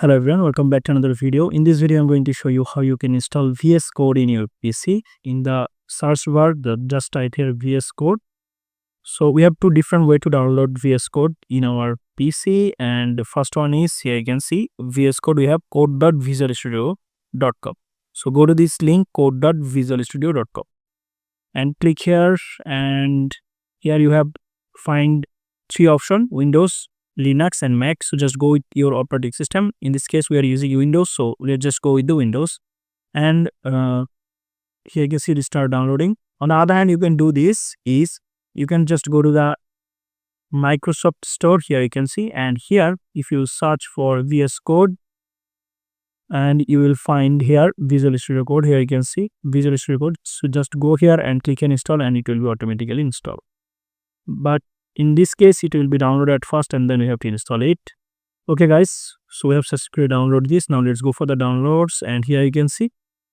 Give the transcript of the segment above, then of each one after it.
Hello everyone, welcome back to another video. In this video, I'm going to show you how you can install VS Code in your PC. In the search bar, just type here VS Code. So we have two different ways to download VS Code in our PC, and the first one is here you can see VS Code. We have code.visualstudio.com. So go to this link code.visualstudio.com and click here, and here you have find three options: Windows, Linux and Mac. So just go with your operating system. In this case we are using Windows, so let's just go with the Windows. And here you can see it start downloading. On the other hand, you can do this is you can just go to the Microsoft Store. Here you can see, and here if you search for VS Code, and you will find here Visual Studio Code. Here you can see Visual Studio Code. So just go here and click and install, and it will be automatically installed. But in this case, it will be downloaded at first and then we have to install it. Okay guys, so we have successfully downloaded this. Now let's go for the downloads, and here you can see.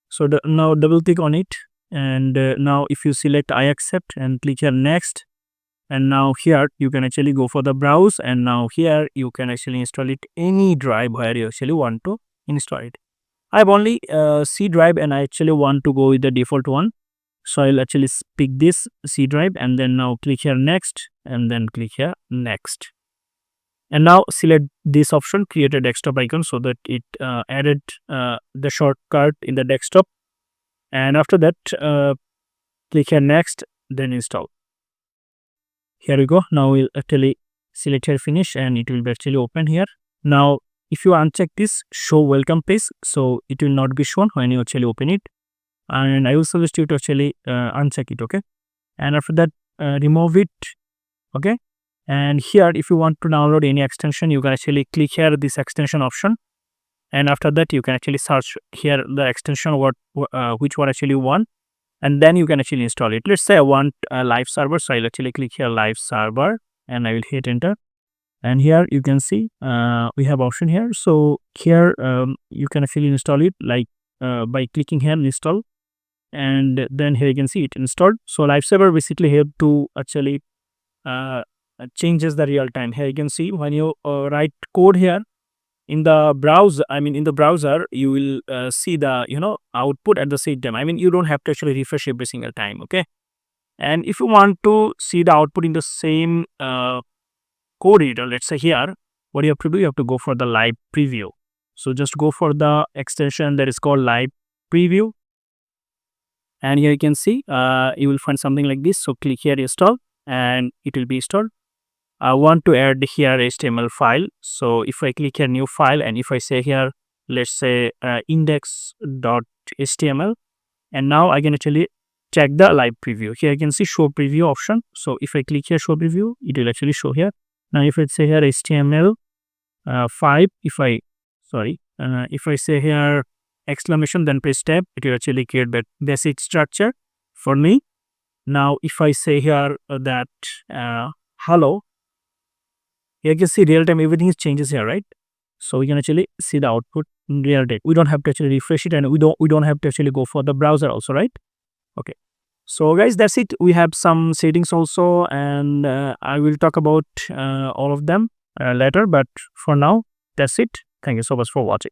So now double click on it, and now if you select I accept and click here next, and now here you can actually go for the browse, and now here you can actually install it any drive where you actually want to install it. I have only C drive, and I actually want to go with the default one. So I'll actually pick this C drive, and then now click here next, and then click here next. And now select this option, create a desktop icon, so that it added the shortcut in the desktop. And after that, click here next, then install. Here we go. Now we'll actually select here finish, and it will be actually open here. Now if you uncheck this show welcome page, so it will not be shown when you actually open it. And I will suggest you to actually uncheck it, okay? And after that, remove it, okay? And here, if you want to download any extension, you can actually click here this extension option, and after that you can actually search here the extension which one actually you want, and then you can actually install it. Let's say I want a live server, so I'll actually click here live server, and I will hit enter. And here you can see we have option here. So here you can actually install it like by clicking here install. And then here you can see it installed. So live server basically help to actually changes the real time. Here you can see when you write code here in the browser, you will see the output at the same time. You don't have to actually refresh every single time, okay? And if you want to see the output in the same code editor, let's say here, what you have to do, you have to go for the live preview. So just go for the extension that is called live preview. And here you can see you will find something like this. So click here install, and it will be installed. I want to add here HTML file. So if I click here new file, and if I say here, let's say index.html, and now I can actually check the live preview. Here you can see show preview option. So if I click here show preview, it will actually show here. Now if I say here HTML5, if I say here exclamation, then press tab, it will actually create that basic structure for me. Now if I say here that hello, here you can see real time everything is changes here, right? So we can actually see the output in real time. We don't have to actually refresh it, and we don't have to actually go for the browser also, right? Okay, so guys, that's it. We have some settings also, and I will talk about all of them later, but for now that's it. Thank you so much for watching.